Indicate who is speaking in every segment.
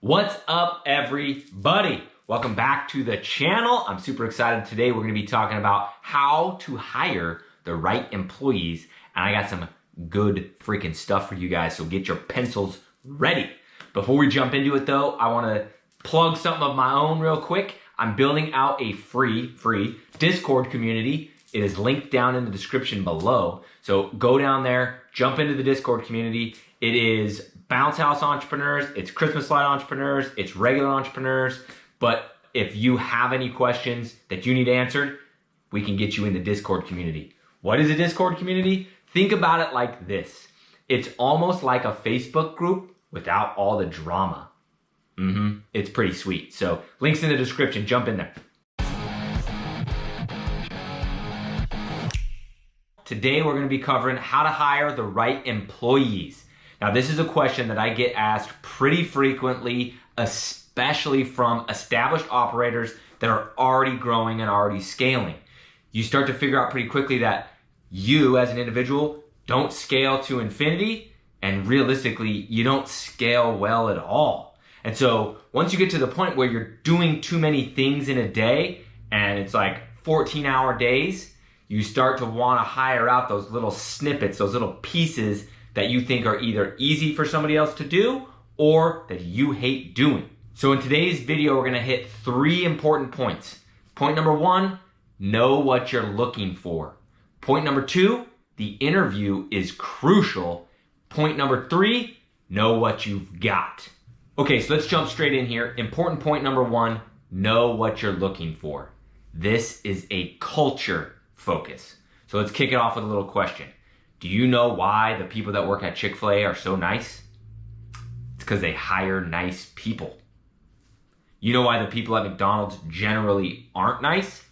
Speaker 1: What's up, everybody? Welcome back to the channel. I'm super excited. Today we're going to be talking about how to hire the right employees, and I got some good freaking stuff for you guys, so get your pencils ready. Before we jump into it though, I want to plug something of my own real quick. I'm building out a free Discord community. It is linked down in the description below. So go down there, jump into the Discord community. It is bounce house entrepreneurs, it's Christmas light entrepreneurs, it's regular entrepreneurs. But if you have any questions that you need answered, we can get you in the Discord community. What is a Discord community? Think about it like this. It's almost like a Facebook group without all the drama. It's pretty sweet. So links in the description, jump in there. Today we're going to be covering how to hire the right employees. Now this is a question that I get asked pretty frequently, especially from established operators that are already growing and already scaling. You start to figure out pretty quickly that you as an individual don't scale to infinity, and realistically you don't scale well at all. And so once you get to the point where you're doing too many things in a day and it's like 14-hour days, you start to want to hire out those little snippets, those little pieces that you think are either easy for somebody else to do or that you hate doing. So in today's video, we're going to hit 3 important points. Point number 1, know what you're looking for. Point number 2, the interview is crucial. Point number 3, know what you've got. Okay, so let's jump straight in here. Important point number 1, know what you're looking for. This is a culture focus. So let's kick it off with a little question. Do you know why the people that work at Chic-fil-a are so nice? It's because they hire nice people. You know why the people at McDonald's generally aren't nice?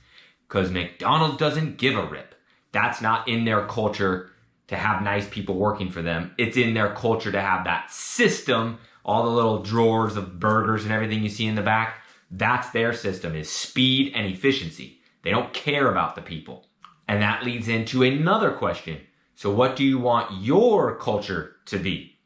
Speaker 1: Because McDonald's doesn't give a rip. That's not in their culture to have nice people working for them. It's in their culture to have that system, all the little drawers of burgers and everything you see in the back. That's their system, is speed and efficiency. They don't care about the people. And that leads into another question. So what do you want your culture to be?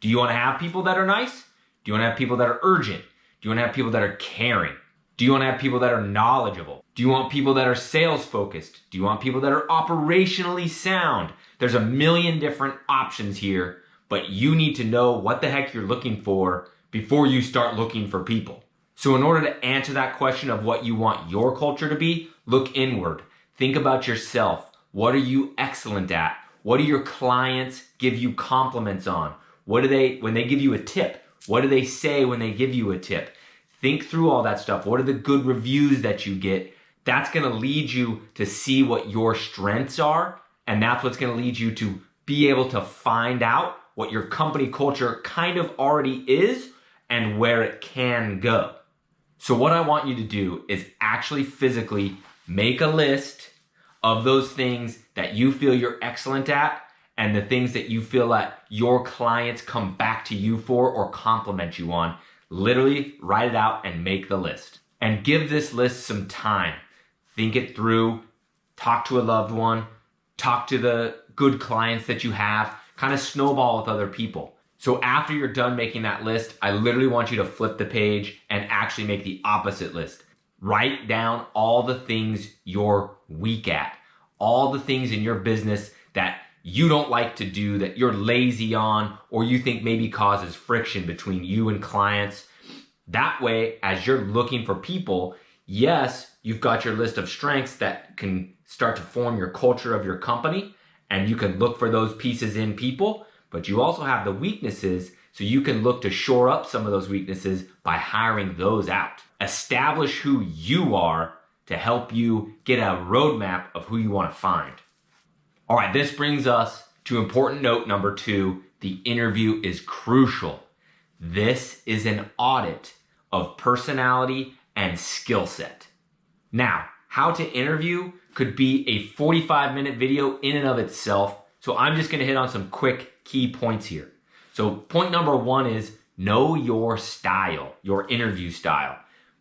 Speaker 1: Do you want to have people that are nice? Do you want to have people that are urgent? Do you want to have people that are caring? Do you want to have people that are knowledgeable? Do you want people that are sales focused? Do you want people that are operationally sound? There's a million different options here, but you need to know what the heck you're looking for before you start looking for people. So in order to answer that question of what you want your culture to be, look inward. Think about yourself. What are you excellent at? What do your clients give you compliments on? What do they, when they give you a tip, what do they say when they give you a tip? Think through all that stuff. What are the good reviews that you get? That's going to lead you to see what your strengths are, and that's what's going to lead you to be able to find out what your company culture kind of already is and where it can go. So what I want you to do is actually physically make a list of those things that you feel you're excellent at and the things that you feel that your clients come back to you for or compliment you on. Literally write it out and make the list. And give this list some time. Think it through, talk to a loved one, talk to the good clients that you have, kind of snowball with other people. So after you're done making that list, I literally want you to flip the page and actually make the opposite list. Write down all the things you're weak at, all the things in your business that you don't like to do, that you're lazy on, or you think maybe causes friction between you and clients. That way, as you're looking for people, yes, you've got your list of strengths that can start to form your culture of your company, and you can look for those pieces in people, but you also have the weaknesses, so you can look to shore up some of those weaknesses by hiring those out. Establish who you are to help you get a roadmap of who you want to find. All right, this brings us to important note number 2. The interview is crucial. This is an audit of personality and skill set. Now, how to interview could be a 45-minute video in and of itself. So I'm just going to hit on some quick key points here. So point number 1 is know your style, your interview style.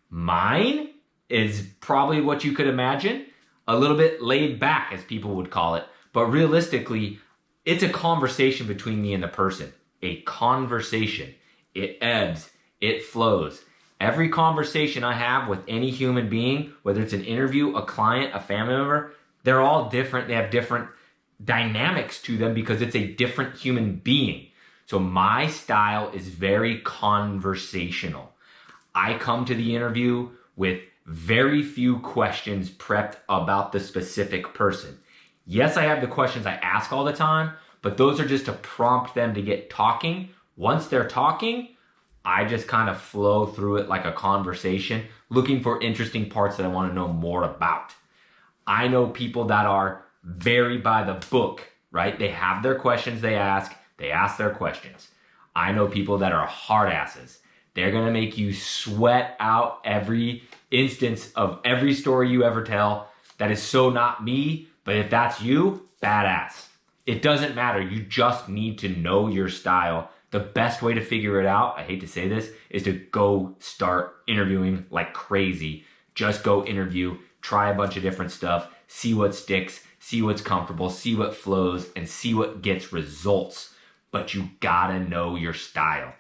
Speaker 1: Mine is probably what you could imagine, a little bit laid back, as people would call it. But realistically, it's a conversation between me and the person. A conversation. It ebbs, It flows. Every conversation I have with any human being, whether it's an interview, a client, a family member, they're all different. They have different dynamics to them because it's a different human being. So my style is very conversational. I come to the interview with very few questions prepped about the specific person. Yes, I have the questions I ask all the time, but those are just to prompt them to get talking. Once they're talking, I just kind of flow through it like a conversation, looking for interesting parts that I want to know more about. I know people that are very by the book, right? They have their questions they ask their questions. I know people that are hard asses. They're going to make you sweat out every instance of every story you ever tell. That is so not me, but if that's you, badass. It doesn't matter. You just need to know your style. The best way to figure it out, I hate to say this, is to go start interviewing like crazy. Just go interview, try a bunch of different stuff, see what sticks, see what's comfortable, see what flows, and see what gets results. But you gotta know your style.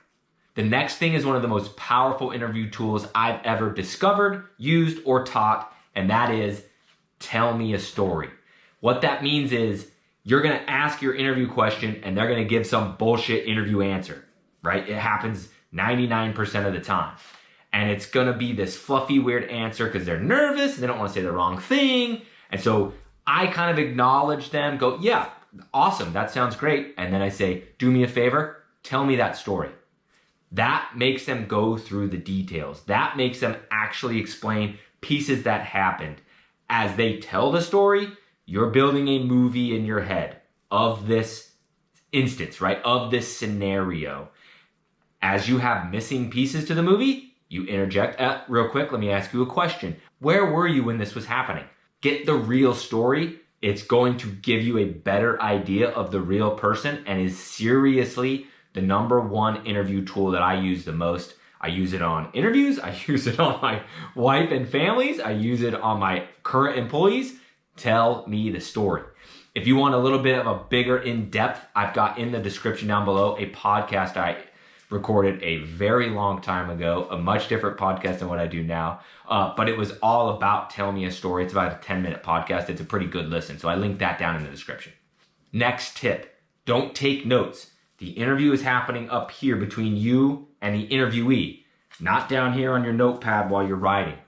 Speaker 1: The next thing is one of the most powerful interview tools I've ever discovered, used, or taught, and that is tell me a story. What that means is you're gonna ask your interview question and they're gonna give some bullshit interview answer, right? It happens 99% of the time. And it's gonna be this fluffy, weird answer because they're nervous and they don't wanna say the wrong thing. And so I kind of acknowledge them, go, yeah, awesome, that sounds great. And then I say, do me a favor, tell me that story. That makes them go through the details. That makes them actually explain pieces that happened. As they tell the story, you're building a movie in your head of this instance, right? Of this scenario. As you have missing pieces to the movie, you interject, real quick, let me ask you a question. Where were you when this was happening? Get the real story. It's going to give you a better idea of the real person and is seriously the number one interview tool that I use the most. I use it on interviews. I use it on my wife and families. I use it on my current employees. Tell me the story. If you want a little bit of a bigger in-depth, I've got in the description down below a podcast I recorded a very long time ago, a much different podcast than what I do now. But it was all about tell me a story. It's about a 10-minute podcast. It's a pretty good listen. So I linked that down in the description. Next tip, don't take notes. The interview is happening up here between you and the interviewee, not down here on your notepad while you're writing.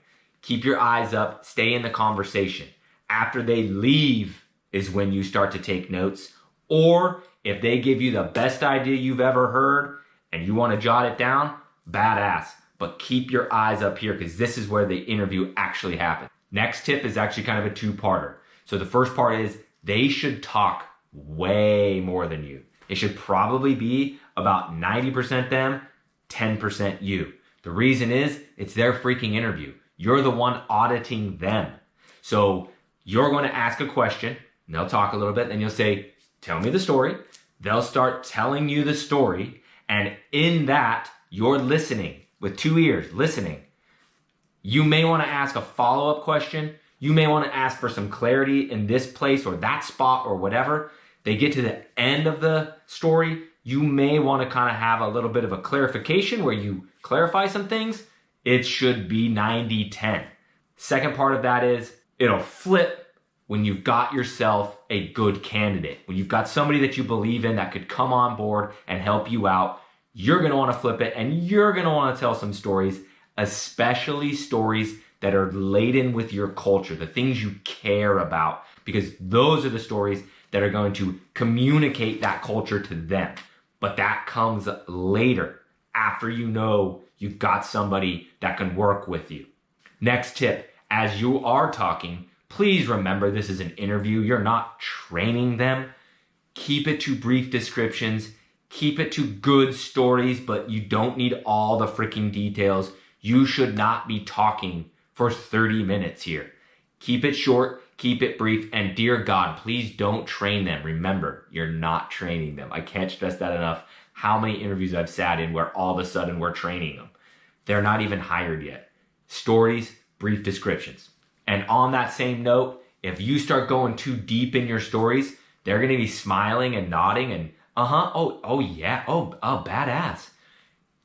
Speaker 1: Keep your eyes up, stay in the conversation. After they leave is when you start to take notes. Or if they give you the best idea you've ever heard and you want to jot it down, badass. But keep your eyes up here because this is where the interview actually happens. Next tip is actually kind of a two-parter. So the first part is they should talk way more than you. It should probably be about 90% them, 10% you. The reason is it's their freaking interview. You're the one auditing them. So you're going to ask a question and they'll talk a little bit. Then you'll say, tell me the story. They'll start telling you the story. And in that, you're listening with 2 ears, listening. You may want to ask a follow-up question. You may want to ask for some clarity in this place or that spot or whatever. They get to the end of the story, you may want to kind of have a little bit of a clarification where you clarify some things. It should be 90-10. Second part of that is it'll flip when you've got yourself a good candidate. When you've got somebody that you believe in that could come on board and help you out, you're going to want to flip it and you're going to want to tell some stories, especially stories that are laden with your culture, the things you care about, because those are the stories that are going to communicate that culture to them. But that comes later, after you know you've got somebody that can work with you. Next tip, as you are talking, please remember this is an interview. You're not training them. Keep it to brief descriptions. Keep it to good stories, but you don't need all the freaking details. You should not be talking for 30 minutes here. Keep it short. Keep it brief, and dear God, please don't train them. Remember, you're not training them. I can't stress that enough. How many interviews I've sat in where all of a sudden we're training them. They're not even hired yet. Stories, brief descriptions. And on that same note, if you start going too deep in your stories, they're going to be smiling and nodding and, oh yeah, oh, badass.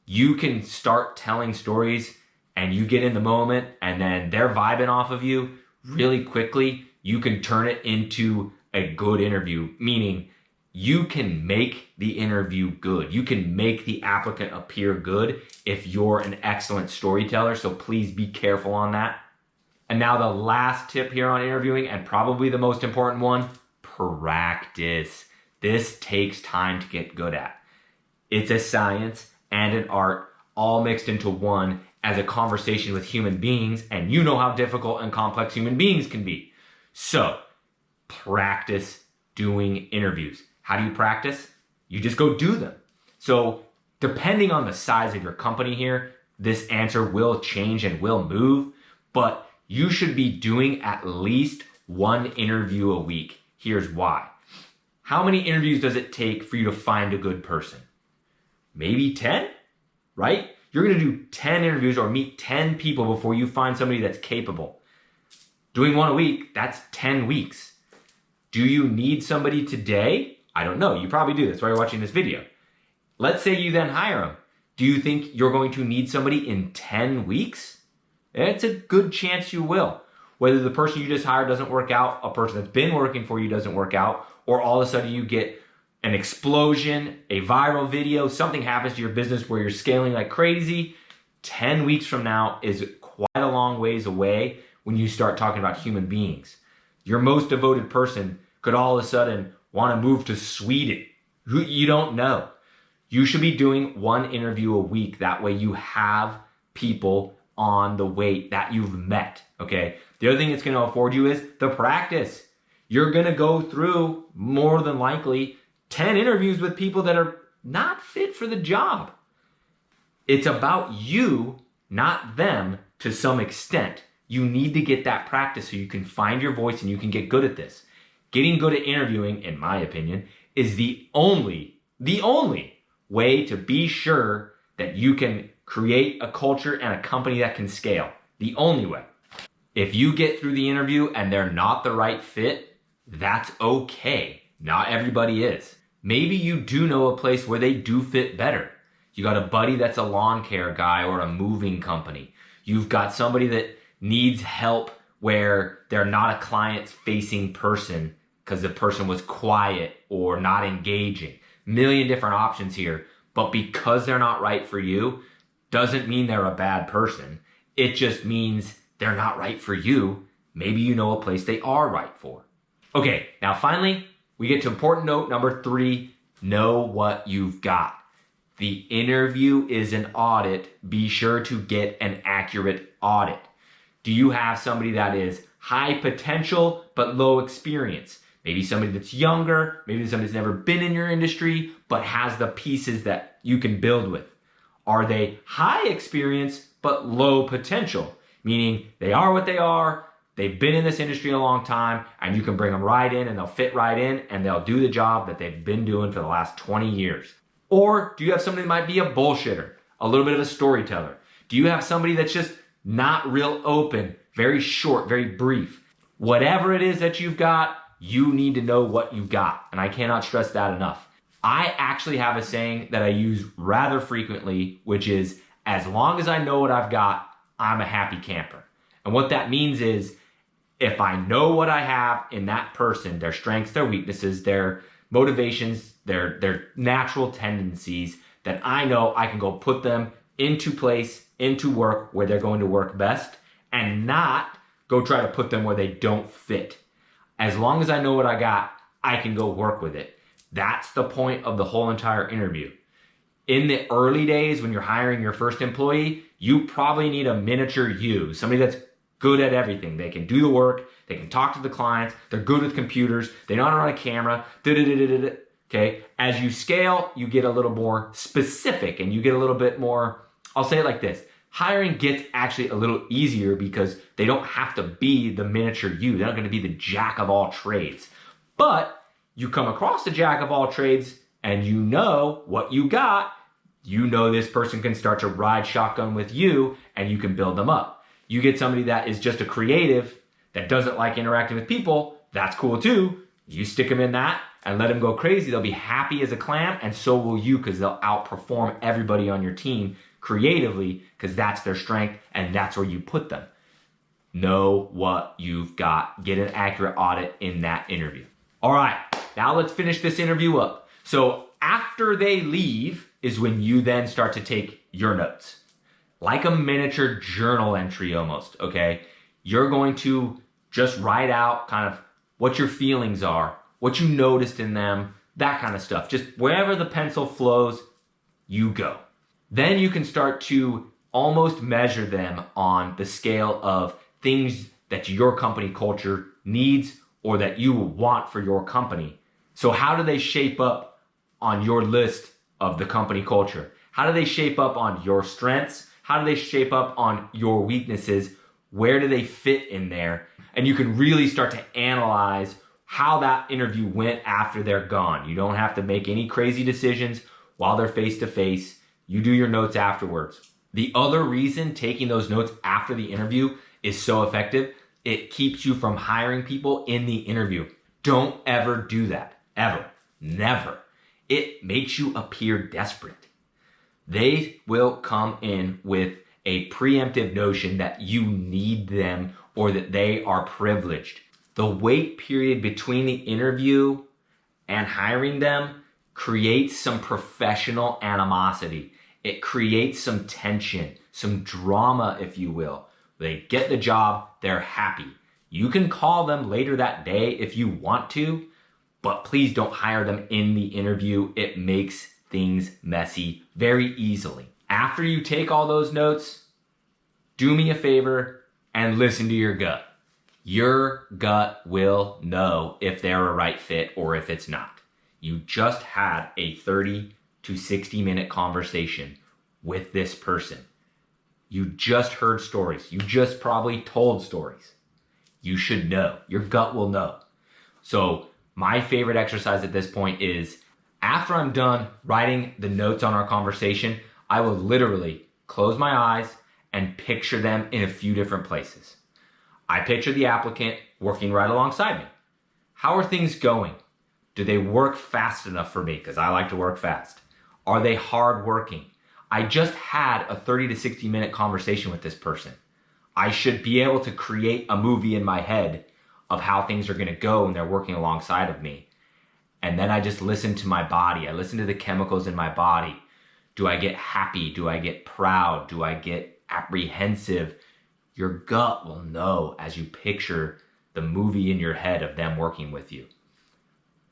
Speaker 1: you can start telling stories and you get in the moment and then they're vibing off of you really quickly. You can turn it into a good interview, meaning you can make the interview good. You can make the applicant appear good if you're an excellent storyteller. So please be careful on that. And now the last tip here on interviewing, and probably the most important one, practice. This takes time to get good at. It's a science and an art all mixed into one as a conversation with human beings, and you know how difficult and complex human beings can be. So practice doing interviews. How do you practice? You just go do them. So depending on the size of your company here, this answer will change and will move, but you should be doing at least one interview a week. Here's why. How many interviews does it take for you to find a good person? Maybe 10, right? You're gonna do 10 interviews or meet 10 people before you find somebody that's capable. Doing one a week, that's 10 weeks. Do you need somebody today? I don't know. You probably do. That's why you're watching this video. Let's say you then hire them. Do you think you're going to need somebody in 10 weeks? It's a good chance you will. Whether the person you just hired doesn't work out, a person that's been working for you doesn't work out, or all of a sudden you get an explosion, a viral video, something happens to your business where you're scaling like crazy, 10 weeks from now is quite a long ways away when you start talking about human beings. Your most devoted person could all of a sudden want to move to Sweden. You don't know. You should be doing one interview a week. That way you have people on the wait that you've met, okay? The other thing it's going to afford you is the practice. You're going to go through, more than likely, 10 interviews with people that are not fit for the job. It's about you, not them, to some extent. You need to get that practice so you can find your voice and you can get good at this. Getting good at interviewing, in my opinion, is the only way to be sure that you can create a culture and a company that can scale. The only way. If you get through the interview and they're not the right fit, that's okay. Not everybody is. Maybe you do know a place where they do fit better. You got a buddy that's a lawn care guy or a moving company. You've got somebody that needs help where they're not a client-facing person because the person was quiet or not engaging. Million different options here, but because they're not right for you, doesn't mean they're a bad person. It just means they're not right for you. Maybe you know a place they are right for. Okay, now finally, we get to important note number 3, know what you've got. The interview is an audit. Be sure to get an accurate audit. Do you have somebody that is high potential but low experience? Maybe somebody that's younger, maybe somebody that's never been in your industry but has the pieces that you can build with. Are they high experience but low potential? Meaning they are what they are, they've been in this industry a long time, and you can bring them right in and they'll fit right in and they'll do the job that they've been doing for the last 20 years. Or do you have somebody that might be a bullshitter, a little bit of a storyteller? Do you have somebody that's just not real open, very short, very brief? Whatever it is that you've got, you need to know what you got. And I cannot stress that enough. I actually have a saying that I use rather frequently, which is, as long as I know what I've got, I'm a happy camper. And what that means is, if I know what I have in that person, their strengths, their weaknesses, their motivations, their natural tendencies, then I know I can go put them into place, into work where they're going to work best, and not go try to put them where they don't fit. As long as I know what I got, I can go work with it. That's the point of the whole entire interview. In the early days when you're hiring your first employee, you probably need a miniature you, somebody that's good at everything. They can do the work, they can talk to the clients, they're good with computers, they know how to run a camera, okay? As you scale, you get a little more specific and you get a little bit more, I'll say it like this, hiring gets actually a little easier because they don't have to be the miniature you. They're not gonna be the jack of all trades. But you come across the jack of all trades and you know what you got, you know this person can start to ride shotgun with you and you can build them up. You get somebody that is just a creative that doesn't like interacting with people, that's cool too. You stick them in that and let them go crazy. They'll be happy as a clam, and so will you, because they'll outperform everybody on your team creatively, because that's their strength and that's where you put them. Know what you've got. Get an accurate audit in that interview. All right, now let's finish this interview up. So after they leave is when you then start to take your notes. Like a miniature journal entry almost, okay? You're going to just write out kind of what your feelings are, what you noticed in them, that kind of stuff. Just wherever the pencil flows, you go. Then you can start to almost measure them on the scale of things that your company culture needs or that you want for your company. So how do they shape up on your list of the company culture? How do they shape up on your strengths? How do they shape up on your weaknesses? Where do they fit in there? And you can really start to analyze how that interview went after they're gone. You don't have to make any crazy decisions while they're face to face. You do your notes afterwards. The other reason taking those notes after the interview is so effective, it keeps you from hiring people in the interview. Don't ever do that. Ever. Never. It makes you appear desperate. They will come in with a preemptive notion that you need them or that they are privileged. The wait period between the interview and hiring them creates some professional animosity. It creates some tension, some drama, if you will. They get the job, they're happy. You can call them later that day if you want to, but please don't hire them in the interview. It makes things messy very easily. After you take all those notes, do me a favor and listen to your gut. Your gut will know if they're a right fit or if it's not. You just had a 30 to 60 minute conversation with this person. You just heard stories. You just probably told stories. You should know. Your gut will know. So my favorite exercise at this point is after I'm done writing the notes on our conversation, I will literally close my eyes and picture them in a few different places. I picture the applicant working right alongside me. How are things going? Do they work fast enough for me? Because I like to work fast. Are they hardworking? I just had a 30 to 60 minute conversation with this person. I should be able to create a movie in my head of how things are going to go when they're working alongside of me. And then I just listen to my body. I listen to the chemicals in my body. Do I get happy? Do I get proud? Do I get apprehensive? Your gut will know as you picture the movie in your head of them working with you.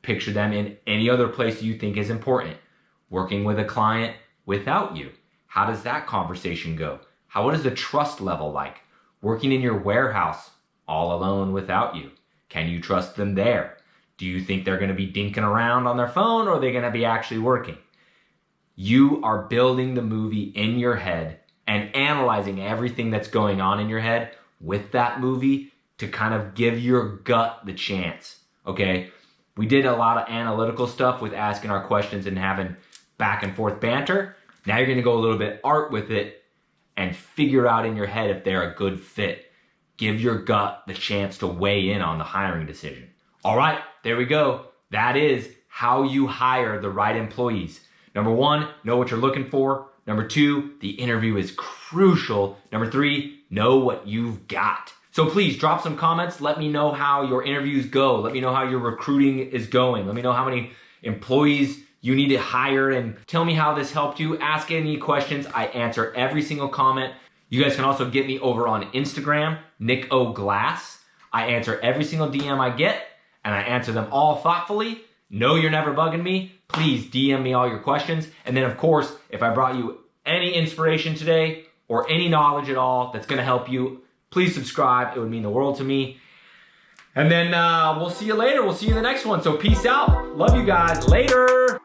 Speaker 1: Picture them in any other place you think is important. Working with a client without you. How does that conversation go? What is the trust level like? Working in your warehouse all alone without you. Can you trust them there? Do you think they're going to be dinking around on their phone or are they going to be actually working? You are building the movie in your head and analyzing everything that's going on in your head with that movie to kind of give your gut the chance, okay? We did a lot of analytical stuff with asking our questions and having back and forth banter. Now you're gonna go a little bit art with it and figure out in your head if they're a good fit. Give your gut the chance to weigh in on the hiring decision. All right, there we go. That is how you hire the right employees. Number one, know what you're looking for. Number two, the interview is crucial. Number three, know what you've got. So please drop some comments. Let me know how your interviews go. Let me know how your recruiting is going. Let me know how many employees you need to hire and tell me how this helped you. Ask any questions. I answer every single comment. You guys can also get me over on Instagram, Nick O. Glass. I answer every single DM I get and I answer them all thoughtfully. No, you're never bugging me. Please DM me all your questions. And then of course, if I brought you any inspiration today or any knowledge at all that's gonna help you, please subscribe. It would mean the world to me. And then we'll see you later. We'll see you in the next one. So peace out. Love you guys. Later.